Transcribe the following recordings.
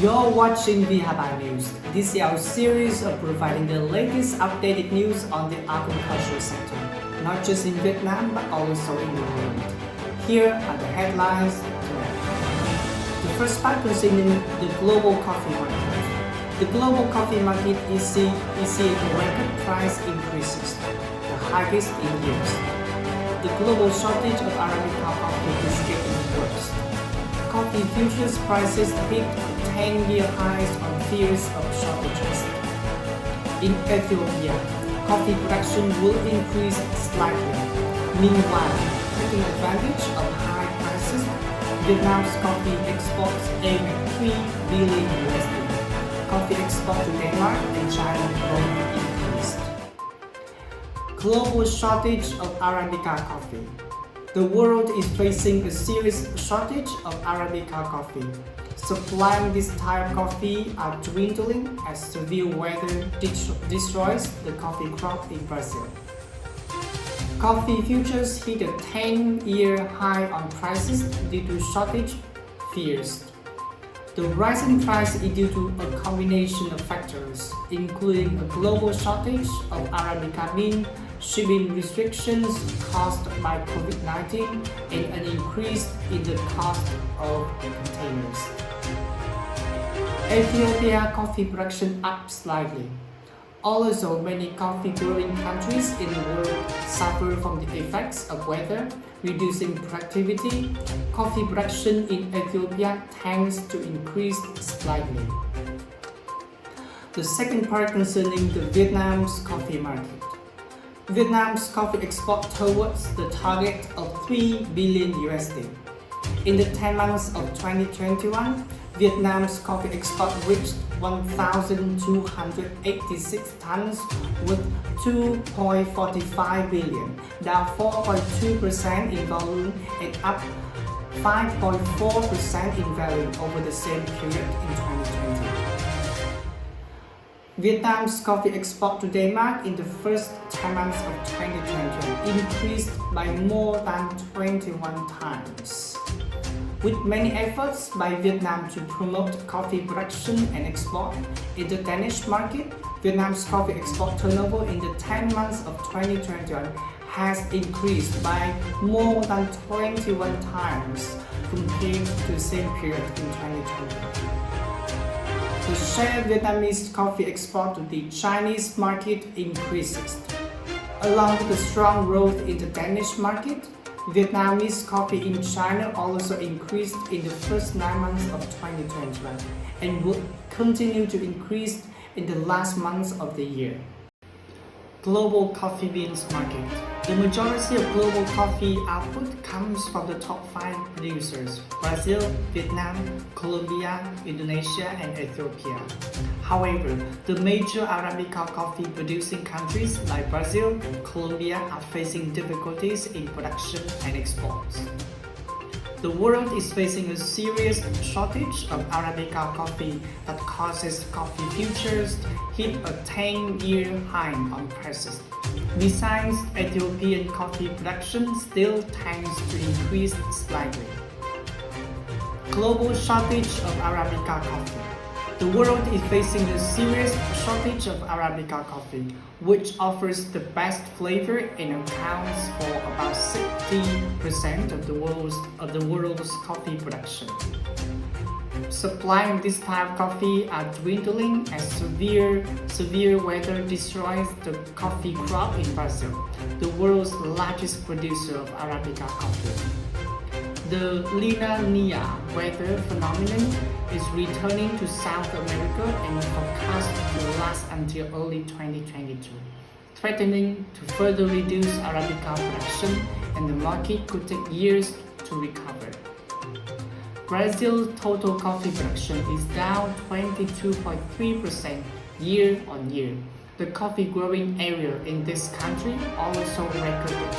You're watching Vihaba News. This is our series of providing the latest updated news on the agricultural sector, not just in Vietnam but also in the world. Here are the headlines today. The first part concerning the global coffee market. The global coffee market is seeing record price increases, the highest in years. The global shortage of Arabica coffee is getting worse. Coffee futures prices hit 10-year highs on fears of shortages. In Ethiopia, coffee production will increase slightly. Meanwhile, taking advantage of high prices, Vietnam's coffee exports aim at $3 billion. Coffee export to Denmark and China both increased. Global shortage of Arabica coffee. The world is facing a serious shortage of Arabica coffee. Supplying this type of coffee are dwindling as severe weather destroys the coffee crop in Brazil. Coffee futures hit a 10-year high on prices due to shortage fears. The rising price is due to a combination of factors, including a global shortage of Arabica bean, shipping restrictions caused by COVID-19, and an increase in the cost of containers. Ethiopia coffee production up slightly. Also, many coffee-growing countries in the world suffer from the effects of weather, reducing productivity. Coffee production in Ethiopia tends to increase slightly. The second part concerning the Vietnam's coffee market. Vietnam's coffee export towards the target of $3 billion. In the 10 months of 2021, Vietnam's coffee export reached 1,286 tons with 2.45 billion, down 4.2% in volume and up 5.4% in value over the same period in 2020. Vietnam's coffee export to Denmark in the first 10 months of 2020 increased by more than 21 times. With many efforts by Vietnam to promote coffee production and export in the Danish market, Vietnam's coffee export turnover in the 10 months of 2021 has increased by more than 21 times compared to the same period in 2020. The share of Vietnamese coffee export to the Chinese market increases. Along with the strong growth in the Danish market, Vietnamese coffee in China also increased in the first 9 months of 2021 and will continue to increase in the last months of the year. Global coffee beans market. The majority of global coffee output comes from the top 5 producers: Brazil, Vietnam, Colombia, Indonesia, and Ethiopia. However, the major Arabica coffee producing countries like Brazil and Colombia are facing difficulties in production and exports. The world is facing a serious shortage of Arabica coffee that causes coffee futures to hit a 10-year high on prices. Besides, Ethiopian coffee production still tends to increase slightly. Global shortage of Arabica coffee. The world is facing a serious shortage of Arabica coffee, which offers the best flavor and accounts for about 60% of the world's coffee production. Supplying this type of coffee are dwindling as severe weather destroys the coffee crop in Brazil, the world's largest producer of Arabica coffee. The La Niña weather phenomenon is returning to South America and forecast to last until early 2022, threatening to further reduce Arabica production, and the market could take years to recover. Brazil's total coffee production is down 22.3% year on year. The coffee growing area in this country also recorded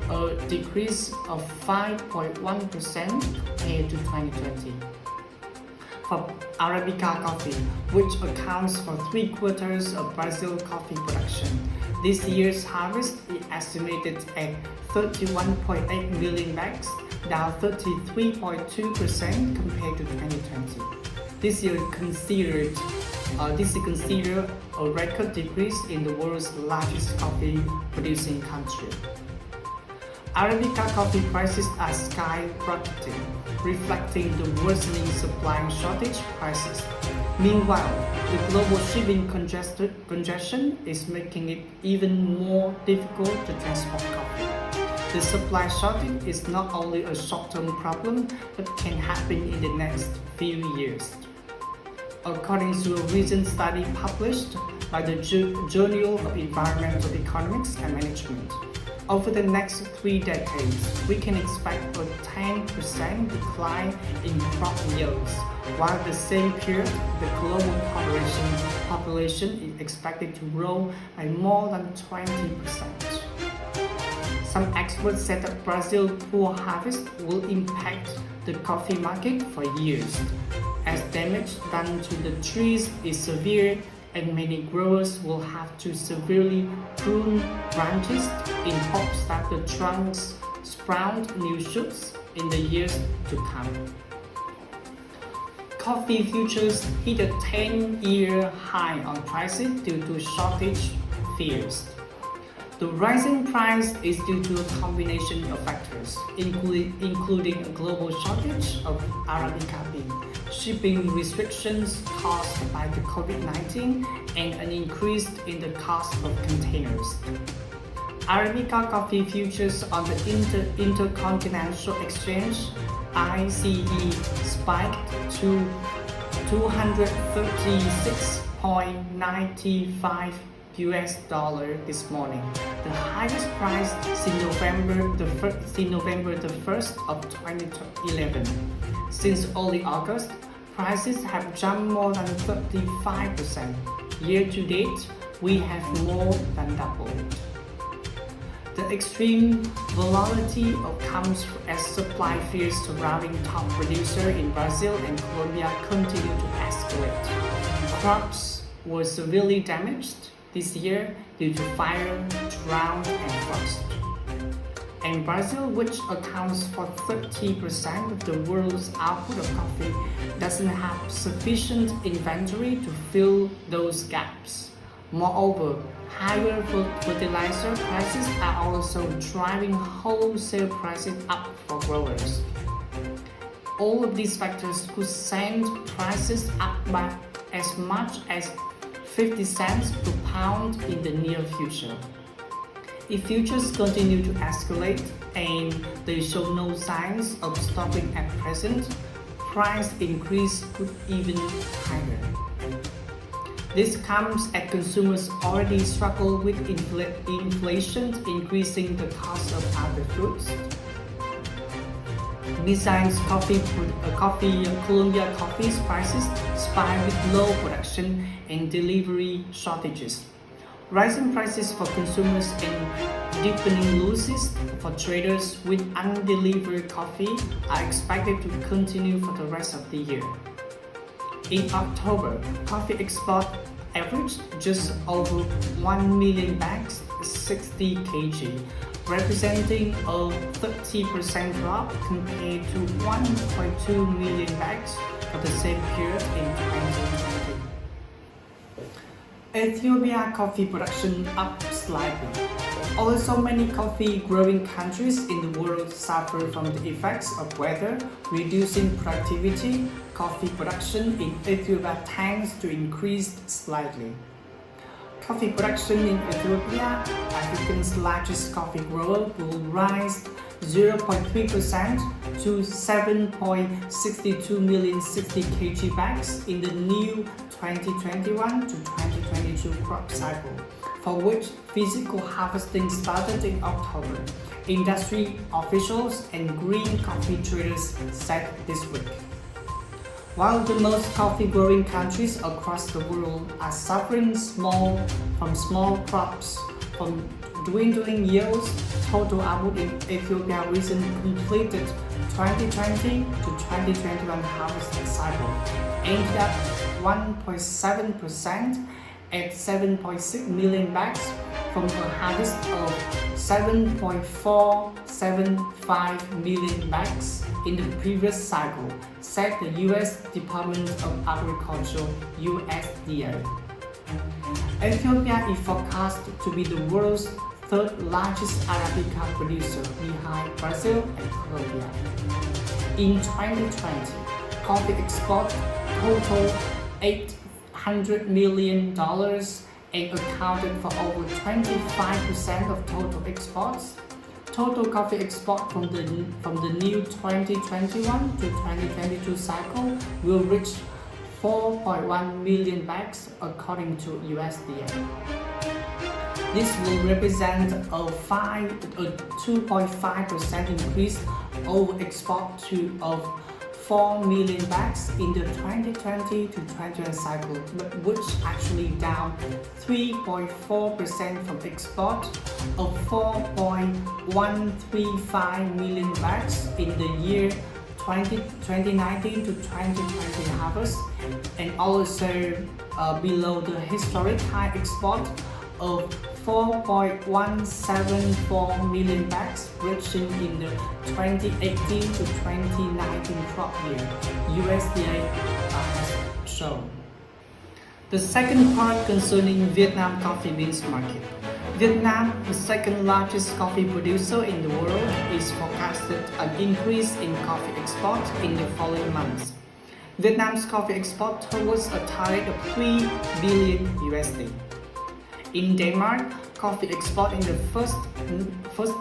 a decrease of 5.1% compared to 2020. For Arabica coffee, which accounts for 3/4 of Brazil's coffee production, this year's harvest is estimated at 31.8 million bags, down 33.2% compared to 2020. This is considered a record decrease in the world's largest coffee producing country. Arabica coffee prices are skyrocketing, reflecting the worsening supply shortage crisis. Meanwhile, the global shipping congestion is making it even more difficult to transport coffee. The supply shortage is not only a short-term problem, but can happen in the next few years. According to a recent study published by the Journal of Environmental Economics and Management, over the next 3 decades, we can expect a 10% decline in crop yields, while at the same period, the global population is expected to grow by more than 20%. Some experts said that Brazil's poor harvest will impact the coffee market for years, as damage done to the trees is severe and many growers will have to severely prune branches in hopes that the trunks sprout new shoots in the years to come. Coffee futures hit a 10-year high on prices due to shortage fears. The rising price is due to a combination of factors, including a global shortage of Arabica bean, shipping restrictions caused by the COVID-19, and an increase in the cost of containers. Arabica coffee futures on the Intercontinental Exchange (ICE) spiked to $236.95 this morning, the highest price since November the 1st of 2011. Since early August, prices have jumped more than 35%. Year to date, we have more than doubled. The extreme volatility comes as supply fears surrounding top producers in Brazil and Colombia continue to escalate. Crops were severely damaged this year due to fire, drought, and frost. And Brazil, which accounts for 30% of the world's output of coffee, doesn't have sufficient inventory to fill those gaps. Moreover, higher fertilizer prices are also driving wholesale prices up for growers. All of these factors could send prices up by as much as 50 cents per pound in the near future. If futures continue to escalate and they show no signs of stopping at present, price increase could even higher. This comes as consumers already struggle with inflation increasing the cost of other foods. Besides Colombia coffee's prices spike with low production and delivery shortages. Rising prices for consumers and deepening losses for traders with undelivered coffee are expected to continue for the rest of the year. In October, coffee export averaged just over 1 million bags, 60 kg, representing a 30% drop compared to 1.2 million bags for the same period in 2020. Ethiopia coffee production up slightly. Also, many coffee growing countries in the world suffer from the effects of weather, reducing productivity. Coffee production in Ethiopia tends to increase slightly. Coffee production in Ethiopia, Africa's largest coffee grower, will rise 0.3% to 7.62 million 60 kg bags in the new 2021 to 2022 crop cycle, for which physical harvesting started in October, industry officials and green coffee traders said this week. While the most coffee-growing countries across the world are suffering from small crops, from dwindling yields, total output in Ethiopia recently completed 2020 to 2021 harvest cycle ended up 1.7% at 7.6 million bags from a harvest of 7.46 1.75 million bags in the previous cycle, said the U.S. Department of Agriculture (USDA). Ethiopia is forecast to be the world's third largest Arabica producer behind Brazil and Colombia. In 2020, coffee export totaled $800 million and accounted for over 25% of total exports. Total coffee export from the new 2021 to 2022 cycle will reach 4.1 million bags according to USDA. This will represent a 2.5% increase over export of 4 million bags in the 2020 to 2021 cycle, but which actually down 3.4% from export of 4.135 million bags in the year 2019 to 2020 harvest, and also below the historic high export of 4.174 million bags reaching in the 2018 to 2019 crop year, USDA has shown. The second part concerning Vietnam coffee beans market. Vietnam, the second largest coffee producer in the world, is forecasted an increase in coffee export in the following months. Vietnam's coffee export towards a target of 3 billion USD. In Denmark, coffee export in the first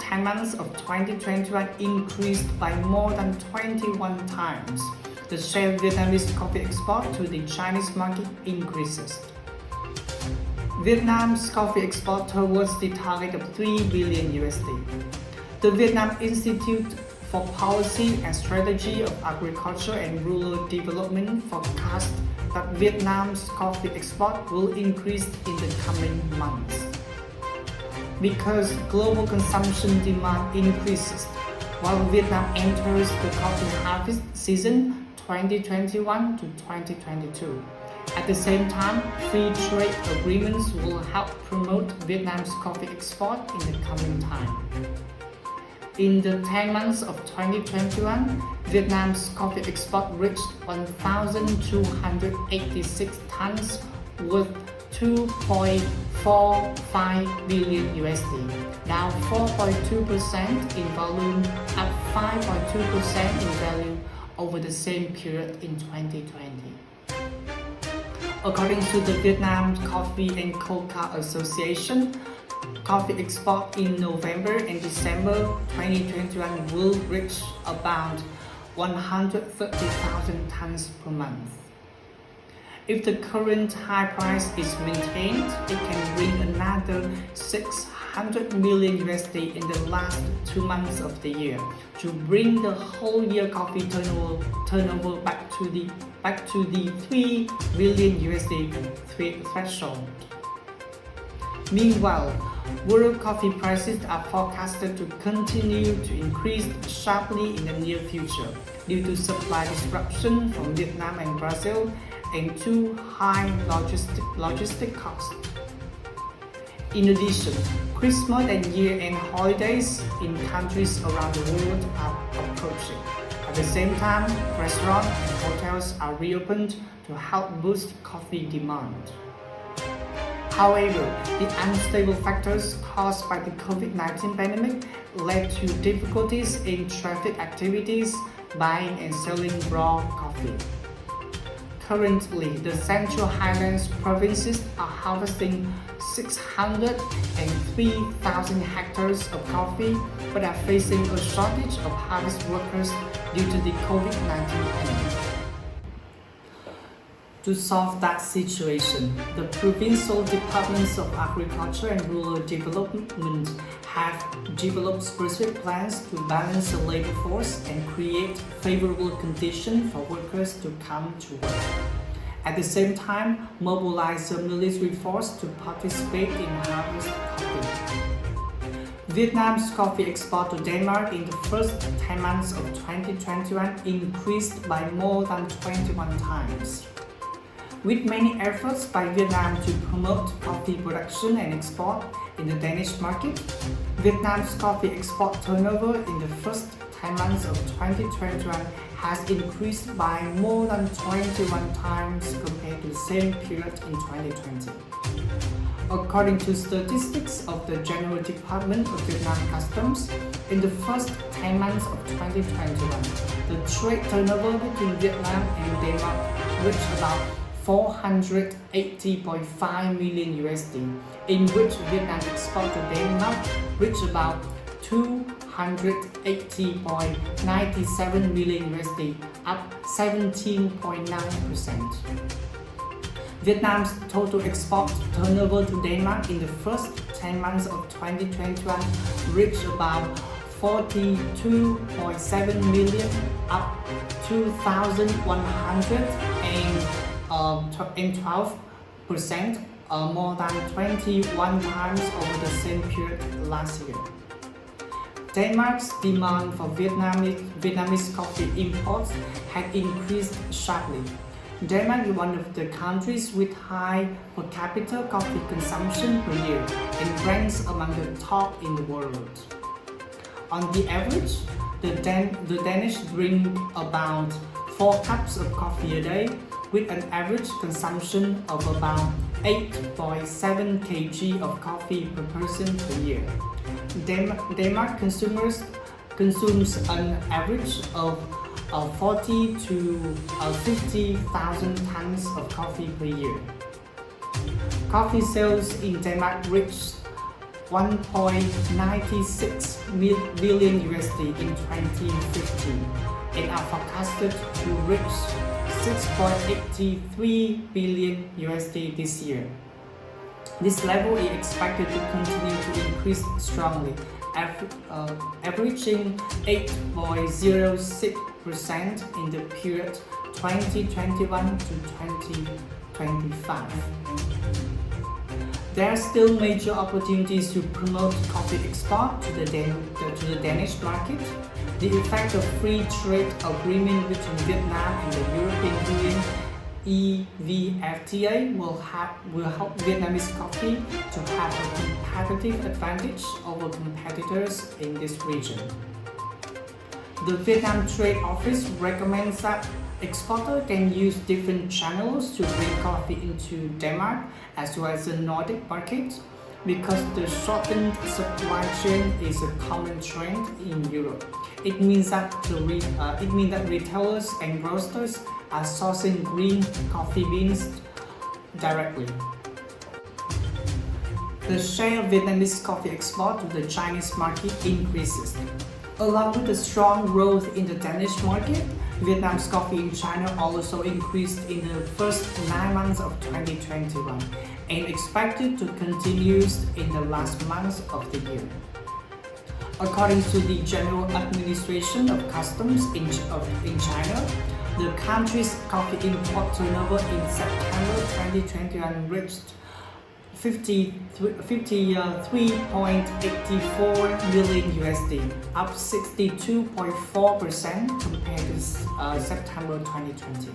10 months of 2021 increased by more than 21 times. The share of Vietnamese coffee export to the Chinese market increases. Vietnam's coffee export towards the target of 3 billion USD. The Vietnam Institute for Policy and Strategy of Agriculture and Rural Development forecast that Vietnam's coffee export will increase in the coming months. Because global consumption demand increases while Vietnam enters the coffee harvest season 2021 to 2022. At the same time, free trade agreements will help promote Vietnam's coffee export in the coming time. In the 10 months of 2021, Vietnam's coffee export reached 1,286 tons worth 2.45 billion USD, down 4.2% in volume, up 5.2% in value over the same period in 2020. According to the Vietnam Coffee and Cocoa Association, coffee export in November and December 2021 will reach about 130,000 tons per month. If the current high price is maintained, it can bring another 600 million USD in the last 2 months of the year to bring the whole year coffee turnover back to the 3 billion USD threshold. Meanwhile, world coffee prices are forecasted to continue to increase sharply in the near future due to supply disruption from Vietnam and Brazil and too high logistic costs. In addition, Christmas and year-end holidays in countries around the world are approaching. At the same time, restaurants and hotels are reopened to help boost coffee demand. However, the unstable factors caused by the COVID-19 pandemic led to difficulties in traffic activities, buying and selling raw coffee. Currently, the Central Highlands provinces are harvesting 603,000 hectares of coffee, but are facing a shortage of harvest workers due to the COVID-19 pandemic. To solve that situation, the provincial departments of agriculture and rural development have developed specific plans to balance the labor force and create favorable conditions for workers to come to work. At the same time, mobilize the military force to participate in harvest coffee. Vietnam's coffee export to Denmark in the first 10 months of 2021 increased by more than 21 times. With many efforts by Vietnam to promote coffee production and export in the Danish market, Vietnam's coffee export turnover in the first 10 months of 2021 has increased by more than 21 times compared to the same period in 2020. According to statistics of the General Department of Vietnam Customs, in the first 10 months of 2021, the trade turnover between Vietnam and Denmark reached about 480.5 million USD, in which Vietnam export to Denmark reached about 280.97 million USD, up 17.9%. Vietnam's total export turnover to Denmark in the first 10 months of 2021 reached about 42.7 million, up 2,112%, more than 21 times over the same period last year. Denmark's demand for Vietnamese coffee imports had increased sharply. Denmark is one of the countries with high per capita coffee consumption per year and ranks among the top in the world. On the average, the Danish drink about 4 cups of coffee a day, with an average consumption of about 8.7 kg of coffee per person per year. Denmark consumes an average of 40 to 50,000 tons of coffee per year. Coffee sales in Denmark reached 1.96 billion USD in 2015 and are forecasted to reach 6.83 billion USD this year. This level is expected to continue to increase strongly, averaging 8.06% in the period 2021 to 2025. There are still major opportunities to promote coffee export to the Danish market. The effect of free trade agreement between Vietnam and the European Union EVFTA will help Vietnamese coffee to have a competitive advantage over competitors in this region. The Vietnam Trade Office recommends that exporters can use different channels to bring coffee into Denmark as well as the Nordic market, because the shortened supply chain is a common trend in Europe. It means that retailers and roasters are sourcing green coffee beans directly. The share of Vietnamese coffee export to the Chinese market increases. Along with the strong growth in the Danish market, Vietnam's coffee in China also increased in the first 9 months of 2021 and expected to continue in the last months of the year. According to the General Administration of Customs in China, the country's coffee import turnover in September 2021 reached 53.84 million USD, up 62.4% compared to September 2020.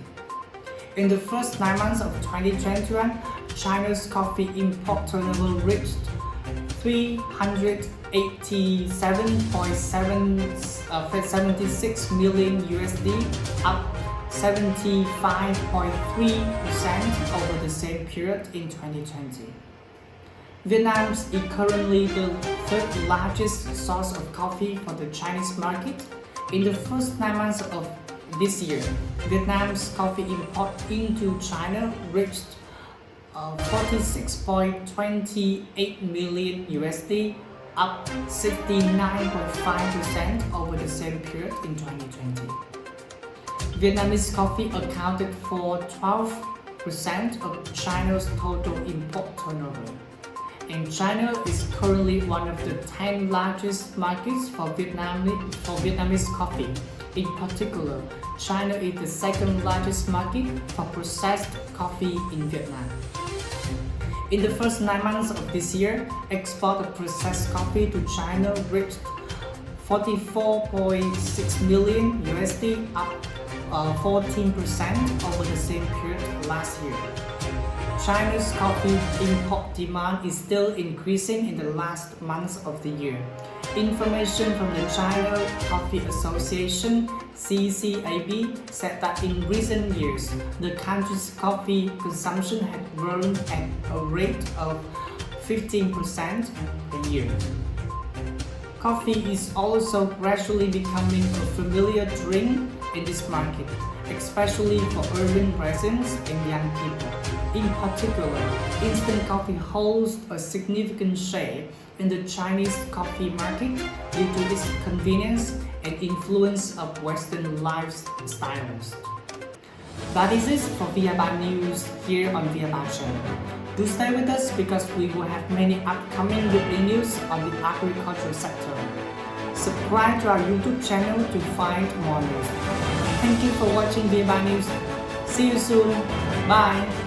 In the first 9 months of 2021, China's coffee import turnover reached 387.76 million USD, up 75.3% over the same period in 2020. Vietnam is currently the third largest source of coffee for the Chinese market. In the first 9 months of this year, Vietnam's coffee import into China reached 46.28 million USD, up 69.5% over the same period in 2020. Vietnamese coffee accounted for 12% of China's total import turnover. And China is currently one of the 10 largest markets for Vietnamese coffee. In particular, China is the second largest market for processed coffee in Vietnam. In the first 9 months of this year, export of processed coffee to China reached 44.6 million USD, up 14% over the same period last year. China's coffee import demand is still increasing in the last months of the year. Information from the China Coffee Association (CCAB) said that in recent years, the country's coffee consumption had grown at a rate of 15% a year. Coffee is also gradually becoming a familiar drink in this market, especially for urban residents and young people. In particular, instant coffee holds a significant share in the Chinese coffee market due to its convenience and influence of Western lifestyles. That is it for Vihaba News here on Vihaba channel. Do stay with us because we will have many upcoming weekly news on the agricultural sector. Subscribe to our YouTube channel to find more news. Thank you for watching Vihaba News. See you soon. Bye.